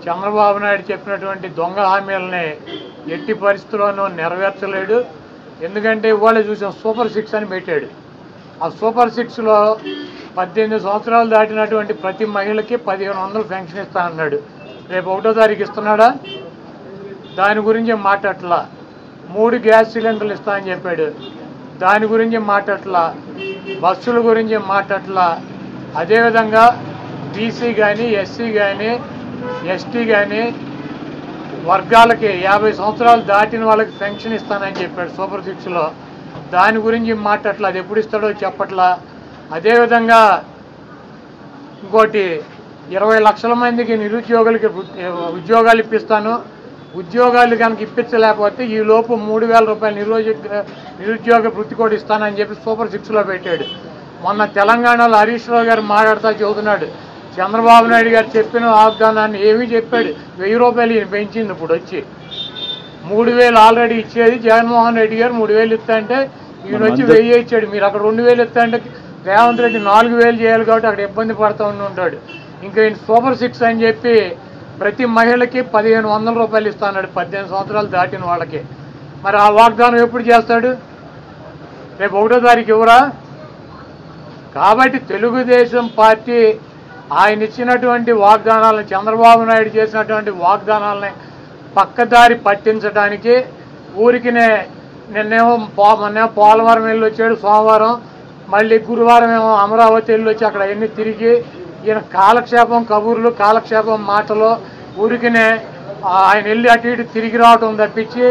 చంద్రబాబు నాయుడు చెప్పినటువంటి దొంగ హామీలని ఎట్టి పరిస్థితుల్లోనూ నెరవేర్చలేడు. ఎందుకంటే ఇవాళ చూసాం సూపర్ 6 అని పెట్టాడు. ఆ సూపర్ 6లో 18 సంవత్సరాలు దాటినటువంటి ప్రతి మహిళకి 1500 పెన్షన్ ఇస్తానన్నాడు. రేపు 1వ తారీఖు ఇస్తున్నాడా? దాని గురించి మాట్లాడట్లా. 3 గ్యాస్ సిలిండర్లు ఇస్తానని చెప్పాడు. దాని గురించి మాట్లాడట్లా. బస్సుల గురించి మాట్లాడట్లా. అదేవిధంగా బీసీ కానీ ఎస్సీ కానీ ఎస్టీ కానీ వర్గాలకి 50 సంవత్సరాలు దాటిన వాళ్ళకి పెన్షన్ ఇస్తానని చెప్పాడు సూపర్ 6లో. దాని గురించి మాట్లాడట్లా. అది ఎప్పుడు ఇస్తాడో చెప్పట్లా. అదేవిధంగా ఇంకోటి 20 లక్షల మందికి నిరుద్యోగులకి ఉద్యోగాలు ఇప్పిస్తాను. ఉద్యోగాలు కనుక ఇప్పించలేకపోతే ఈ లోపు 3000 రూపాయలు నిరుద్యోగ వృత్తి కూడా ఇస్తానని చెప్పి సూపర్ 6లో పెట్టాడు. మొన్న తెలంగాణలో హరీష్ రావు గారు మాట్లాడుతూ చెబుతున్నాడు, చంద్రబాబు నాయుడు గారు చెప్పిన వాగ్దానాన్ని ఏమీ చెప్పాడు. 1000 రూపాయలు ఈయన పెంచింది. ఇప్పుడు వచ్చి 3000 ఆల్రెడీ ఇచ్చేది జగన్మోహన్ రెడ్డి గారు 3000 ఇస్తా అంటే ఈయన వచ్చి 1000 ఇచ్చాడు. మీరు అక్కడ 2000 ఇస్తా అంటే రేవంత్ రెడ్డి 4000 చేయాలి కాబట్టి అక్కడ ఇబ్బంది పడుతూ ఉంటాడు. ఇంకా ఈయన సూపర్ 6 అని చెప్పి ప్రతి మహిళకి 1500 రూపాయలు ఇస్తాడు 18 సంవత్సరాలు దాటిన వాళ్ళకి. మరి ఆ వాగ్దానం ఎప్పుడు చేస్తాడు? రేపు 1వ తారీఖు ఇవ్వరా? కాబట్టి తెలుగుదేశం పార్టీ ఆయన ఇచ్చినటువంటి వాగ్దానాలను, చంద్రబాబు నాయుడు చేసినటువంటి వాగ్దానాలని పక్కదారి పట్టించడానికి ఊరికినే నిన్నేమో పోలవరం వెళ్ళి వచ్చాడు సోమవారం, మళ్ళీ గురువారం ఏమో అమరావతి వెళ్ళి వచ్చి అక్కడ అన్నీ తిరిగి ఈయన కాలక్షేపం కబుర్లు, కాలక్షేపం మాటలు, ఊరికినే ఆయన వెళ్ళి అటు ఇటు తిరిగి రావటం తప్పించి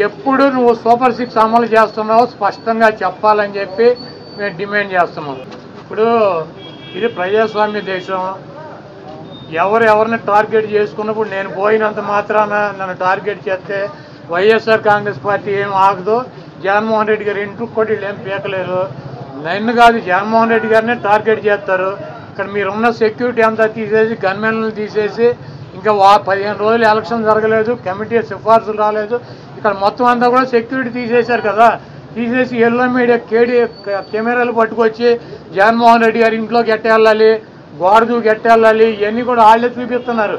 ఎప్పుడు నువ్వు సూపర్ 6 అమలు చేస్తున్నావు స్పష్టంగా చెప్పాలని చెప్పి మేము డిమాండ్ చేస్తున్నాం. ఇప్పుడు ఇది ప్రజాస్వామ్య దేశం. ఎవరిని టార్గెట్ చేసుకున్నప్పుడు నేను పోయినంత మాత్రాన నన్ను టార్గెట్ చేస్తే వైఎస్ఆర్ కాంగ్రెస్ పార్టీ ఏం ఆగదు. జగన్మోహన్ రెడ్డి గారు ఇంటికి కూడా వీళ్ళు ఏం పీకలేరు. నన్ను కాదు జగన్మోహన్ రెడ్డి గారిని టార్గెట్ చేస్తారు. ఇక్కడ మీరున్న సెక్యూరిటీ అంతా తీసేసి గన్మెన్లను తీసేసి ఇంకా 15 రోజులు ఎలక్షన్ జరగలేదు, కమిటీ సిఫార్సులు రాలేదు, ఇక్కడ మొత్తం అంతా కూడా సెక్యూరిటీ తీసేశారు కదా. తీసేసి ఎల్లో మీడియా కెమెరాలు పట్టుకొచ్చి జగన్మోహన్ రెడ్డి గారి ఇంట్లోకి ఎట్టేళ్ళాలి, గోడదు ఎట్టేళ్ళాలి, ఇవన్నీ కూడా వాళ్ళే చూపిస్తున్నారు.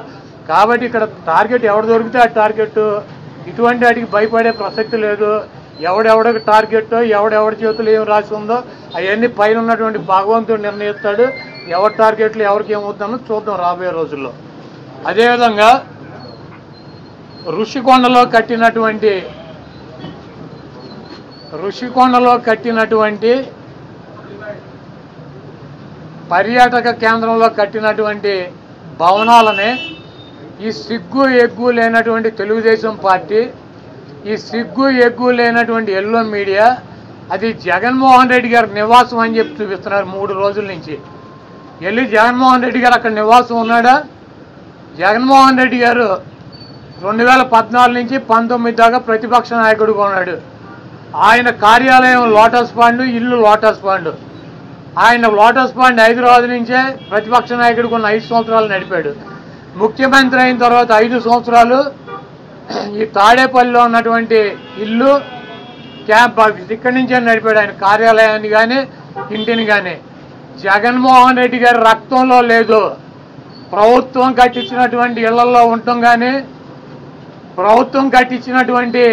కాబట్టి ఇక్కడ టార్గెట్ ఎవరు దొరికితే ఆ టార్గెట్. ఇటువంటి వాటికి భయపడే ప్రసక్తి లేదు. ఎవడెవడికి టార్గెట్, ఎవడెవడి చేతులు ఏం రాసి ఉందో అవన్నీ పైన ఉన్నటువంటి భగవంతుడు నిర్ణయిస్తాడు. ఎవరి టార్గెట్లు ఎవరికి ఏమవుతుందో చూద్దాం రాబోయే రోజుల్లో. అదేవిధంగా ఋషికొండలో కట్టినటువంటి పర్యాటక కేంద్రంలో కట్టినటువంటి భవనాలనే ఈ సిగ్గు ఎగ్గు లేనటువంటి తెలుగుదేశం పార్టీ, ఈ సిగ్గు ఎగ్గు లేనటువంటి ఎల్లో మీడియా అది జగన్మోహన్ రెడ్డి గారి నివాసం అని చెప్పి చూపిస్తున్నారు 3 రోజుల నుంచి. వెళ్ళి జగన్మోహన్ రెడ్డి గారు అక్కడ నివాసం ఉన్నాడా? జగన్మోహన్ రెడ్డి గారు 2014 నుంచి 19 దాకా ప్రతిపక్ష నాయకుడిగా ఉన్నాడు. ఆయన కార్యాలయం లోటస్ పాండ్, ఇల్లు లోటస్ పాండ్. ఆయన లోటస్ పాండ్ హైదరాబాద్ నుంచే ప్రతిపక్ష నాయకుడికి ఉన్న 5 సంవత్సరాలు నడిపాడు. ముఖ్యమంత్రి అయిన తర్వాత 5 సంవత్సరాలు ఈ తాడేపల్లిలో ఉన్నటువంటి ఇల్లు క్యాంప్ ఆఫీస్ ఇక్కడి నుంచే నడిపాడు ఆయన కార్యాలయాన్ని కానీ ఇంటిని కానీ. జగన్మోహన్ రెడ్డి గారి రక్తంలో లేదు. ప్రభుత్వం కట్టించినటువంటి ఇళ్లలో ఉండటం కానీ, ప్రభుత్వం కట్టించినటువంటి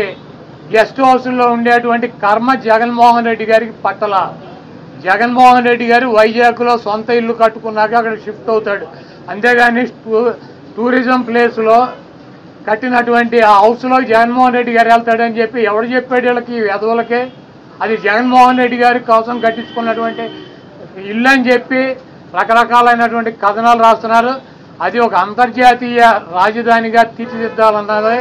గెస్ట్ హౌస్లో ఉండేటువంటి కర్మ జగన్మోహన్ రెడ్డి గారికి పట్టల. జగన్మోహన్ రెడ్డి గారు వైజాగ్లో సొంత ఇల్లు కట్టుకున్నాక అక్కడ షిఫ్ట్ అవుతాడు. అంతేగాని టూరిజం ప్లేస్లో కట్టినటువంటి ఆ హౌస్లో జగన్మోహన్ రెడ్డి గారు వెళ్తాడని చెప్పి ఎవడు చెప్పాడు వీళ్ళకి, వెధవులకే? అది జగన్మోహన్ రెడ్డి గారి కోసం కట్టించుకున్నటువంటి ఇల్లు అని చెప్పి రకరకాలైనటువంటి కథనాలు రాస్తున్నారు. అది ఒక అంతర్జాతీయ రాజధానిగా తీర్చిదిద్దాలన్నదే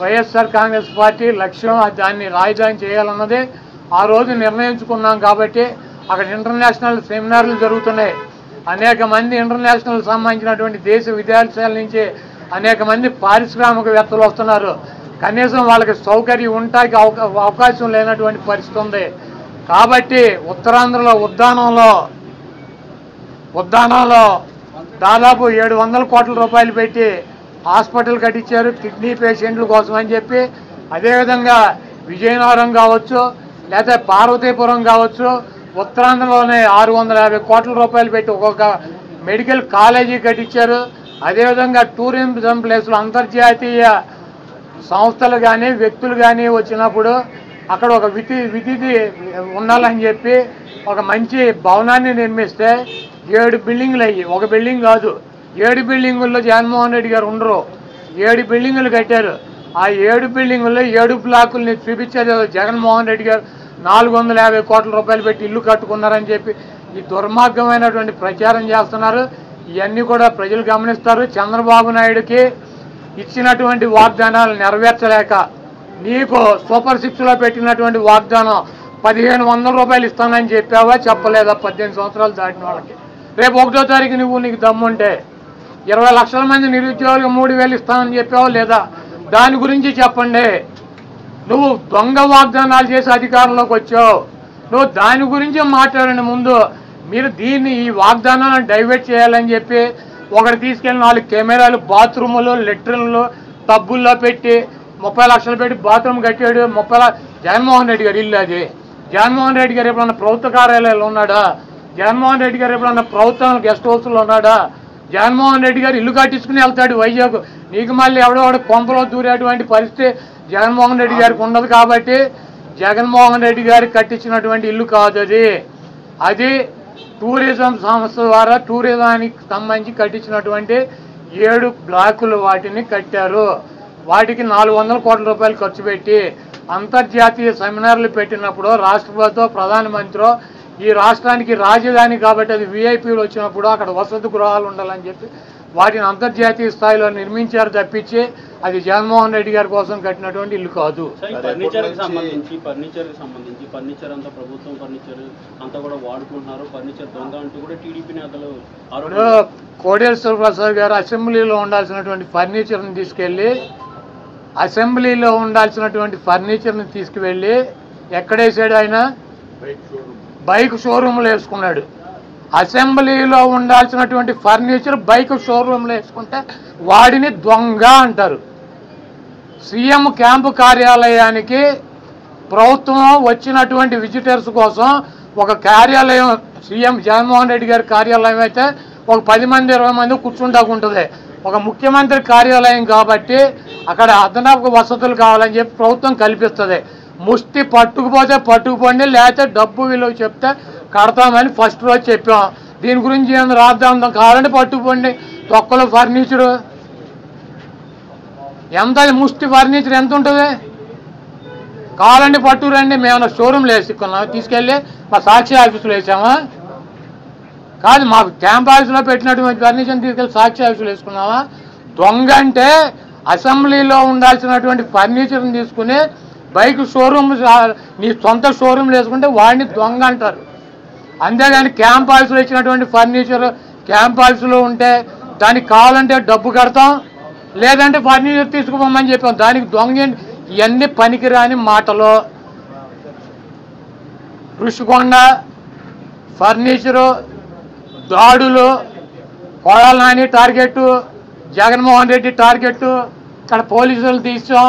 వైఎస్ఆర్ కాంగ్రెస్ పార్టీ లక్ష్యం. దాన్ని రాజధాని చేయాలన్నదే ఆ రోజు నిర్ణయించుకున్నాం. కాబట్టి అక్కడ ఇంటర్నేషనల్ సెమినార్లు జరుగుతున్నాయి. అనేక మంది ఇంటర్నేషనల్ సంబంధించినటువంటి దేశ విదేశాల నుంచి అనేక మంది పారిశ్రామికవేత్తలు వస్తున్నారు. కనీసం వాళ్ళకి సౌకర్యం ఉండటానికి అవకాశం లేనటువంటి పరిస్థితి ఉంది. కాబట్టి ఉత్తరాంధ్రలో ఉద్దానంలో దాదాపు 700 కోట్ల రూపాయలు పెట్టి హాస్పిటల్ కట్టించారు కిడ్నీ పేషెంట్ల కోసం అని చెప్పి. అదేవిధంగా విజయనగరం కావచ్చు, లేదా పార్వతీపురం కావచ్చు, ఉత్తరాంధ్రలోనే 650 కోట్ల రూపాయలు పెట్టి ఒక్కొక్క మెడికల్ కాలేజీ కట్టించారు. అదేవిధంగా టూరిజం ప్లేస్లో అంతర్జాతీయ సంస్థలు కానీ వ్యక్తులు కానీ వచ్చినప్పుడు అక్కడ ఒక విధి ఉండాలని చెప్పి ఒక మంచి భవనాన్ని నిర్మిస్తే 7 బిల్డింగులు అయ్యి, ఒక బిల్డింగ్ కాదు 7 బిల్డింగుల్లో జగన్మోహన్ రెడ్డి గారు ఉండరు. 7 బిల్డింగులు కట్టారు. ఆ 7 బిల్డింగుల్లో 7 బ్లాకుల్ని చూపించేది జగన్మోహన్ రెడ్డి గారు 450 కోట్ల రూపాయలు పెట్టి ఇల్లు కట్టుకున్నారని చెప్పి ఈ దుర్మార్గమైనటువంటి ప్రచారం చేస్తున్నారు. ఇవన్నీ కూడా ప్రజలు గమనిస్తారు. చంద్రబాబు నాయుడుకి ఇచ్చినటువంటి వాగ్దానాలు నెరవేర్చలేక నీకు సూపర్ 6లో పెట్టినటువంటి వాగ్దానం 1500 రూపాయలు ఇస్తానని చెప్పావా చెప్పలేదా? 18 సంవత్సరాలు దాటిన వాళ్ళకి రేపు 1వ తారీఖు నీకు దమ్ముంటే 20 లక్షల మంది నిరుద్యోగులకు 3000 ఇస్తానని చెప్పావా లేదా? దాని గురించి చెప్పండి. నువ్వు దొంగ వాగ్దానాలు చేసి అధికారంలోకి వచ్చావు. నువ్వు దాని గురించి మాట్లాడండి. ముందు మీరు ఈ వాగ్దానాలను డైవర్ట్ చేయాలని చెప్పి ఒకటి తీసుకెళ్ళి 4 కెమెరాలు బాత్రూములు లెట్రిన్లు టబ్బుల్లో పెట్టి 30 లక్షలు పెట్టి బాత్రూమ్ కట్టాడు. జగన్మోహన్ రెడ్డి గారు ఇల్లు అది. జగన్మోహన్ రెడ్డి గారు ఎప్పుడన్నా ప్రభుత్వ కార్యాలయాలు ఉన్నాడా? జగన్మోహన్ రెడ్డి గారు ఎప్పుడన్నా ప్రభుత్వం గెస్ట్ హౌస్లో ఉన్నాడా? జగన్మోహన్ రెడ్డి గారు ఇల్లు కట్టించుకుని వెళ్తాడు వైజాగ్. నీకు మళ్ళీ ఎవడో కొంపలో దూరేటువంటి పరిస్థితి జగన్మోహన్ రెడ్డి గారికి ఉండదు. కాబట్టి జగన్మోహన్ రెడ్డి గారికి కట్టించినటువంటి ఇల్లు కాదు అది టూరిజం సంస్థ ద్వారా టూరిజానికి సంబంధించి కట్టించినటువంటి 7 బ్లాకులు వాటిని కట్టారు. వాటికి 400 కోట్ల రూపాయలు ఖర్చు పెట్టి అంతర్జాతీయ సెమినార్లు పెట్టినప్పుడు రాష్ట్రపతితో ప్రధానమంత్రి ఈ రాష్ట్రానికి రాజధాని కాబట్టి అది విఐపీలు వచ్చినప్పుడు అక్కడ వసతి గృహాలు ఉండాలని చెప్పి వాటిని అంతర్జాతీయ స్థాయిలో నిర్మించారు తప్పించి అది జగన్మోహన్ రెడ్డి గారి కోసం కట్టినటువంటి ఇల్లు కాదు. ఫర్నిచర్ అంతా ప్రభుత్వం ఫర్నిచర్ అంతా కూడా వాడుకుంటున్నారు. ఫర్నిచర్ దొంగ అంటూ కూడా టీడీపీ నేతలు కోడేశ్వర ప్రసాద్ గారు అసెంబ్లీలో ఉండాల్సినటువంటి ఫర్నిచర్ని తీసుకువెళ్ళి ఎక్కడేసాడు? ఆయన బైక్ షోరూంలో వేసుకున్నాడు. అసెంబ్లీలో ఉండాల్సినటువంటి ఫర్నిచర్ బైక్ షోరూంలో వేసుకుంటే వాడిని దొంగ అంటారు. సీఎం క్యాంపు కార్యాలయానికి ప్రభుత్వం వచ్చినటువంటి విజిటర్స్ కోసం ఒక కార్యాలయం సీఎం జగన్మోహన్ రెడ్డి గారి కార్యాలయం అయితే ఒక 10 మంది 20 మంది కూర్చుంటాకుంటుంది. ఒక ముఖ్యమంత్రి కార్యాలయం కాబట్టి అక్కడ అదనపు వసతులు కావాలని చెప్పి ప్రభుత్వం కల్పిస్తుంది. ముష్టి పట్టుకుపోతే పట్టుకుపోండి, లేకపోతే డబ్బు విలువ చెప్తే కడతామని ఫస్ట్ రోజు చెప్పాం. దీని గురించి ఏమైనా రాద్దాం కావాలంటే పట్టుకుపోండి. తొక్కల ఫర్నిచరు ఎంత? ముష్టి ఫర్నిచర్ ఎంత ఉంటుంది? కావాలంటే పట్టుకురండి. మేమన్నా షోరూమ్లో వేసుకున్నాం తీసుకెళ్ళి మా సాక్షి ఆఫీసులో వేసామా? కాదు, మాకు క్యాంప్ ఆఫీసులో పెట్టినటువంటి ఫర్నిచర్ని తీసుకెళ్ళి సాక్షి ఆఫీసులో వేసుకున్నావా? దొంగ అంటే అసెంబ్లీలో ఉండాల్సినటువంటి ఫర్నిచర్ని తీసుకుని బైక్ షోరూమ్ నీ సొంత షోరూమ్లో వేసుకుంటే వాడిని దొంగ అంటారు. అంతేగాని క్యాంప్ ఆఫీసులో ఇచ్చినటువంటి ఫర్నిచర్ క్యాంప్ ఆఫీసులో ఉంటే దానికి కావాలంటే డబ్బు కడతాం, లేదంటే ఫర్నిచర్ తీసుకుపోమని చెప్పాం. దానికి దొంగ ఇవన్నీ పనికిరాని మాటలు. ఋషికొండ ఫర్నిచరు దాడులు, కొడాల నాని టార్గెట్, జగన్మోహన్ రెడ్డి టార్గెట్, ఇక్కడ పోలీసులు తీసాం.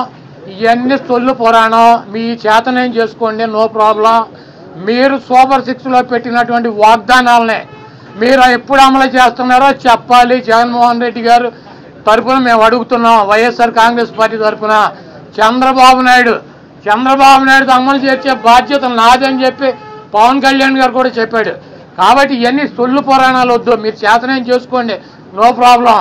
ఇవన్నీ సొల్లు పురాణం. మీ చేతనేం చేసుకోండి, నో ప్రాబ్లం. మీరు సూపర్ 6లో పెట్టినటువంటి వాగ్దానాలనే మీరు ఎప్పుడు అమలు చేస్తున్నారో చెప్పాలి. జగన్మోహన్ రెడ్డి గారు తరఫున మేము అడుగుతున్నాం. వైఎస్ఆర్ కాంగ్రెస్ పార్టీ తరఫున చంద్రబాబు నాయుడు అమలు చేసే బాధ్యత నాదని చెప్పి పవన్ కళ్యాణ్ గారు కూడా చెప్పాడు. కాబట్టి ఇవన్నీ సొల్లు పురాణాలు వద్దు. మీరు చేతనేం చేసుకోండి, నో ప్రాబ్లం.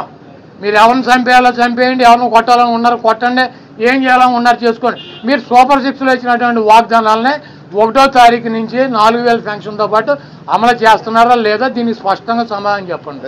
మీరు ఎవరిని చంపేయాలో చంపేయండి, ఎవరిని కొట్టాలని ఉన్నారు కొట్టండి, ఏం చేయాలని ఉన్నారు చేసుకోండి. మీరు సూపర్ 6లో ఇచ్చినటువంటి వాగ్దానాలనే 1వ తారీఖు నుంచి 4000 పెన్షన్తో పాటు అమలు చేస్తున్నారా లేదా? దీనికి స్పష్టంగా సమాధానం చెప్పండి.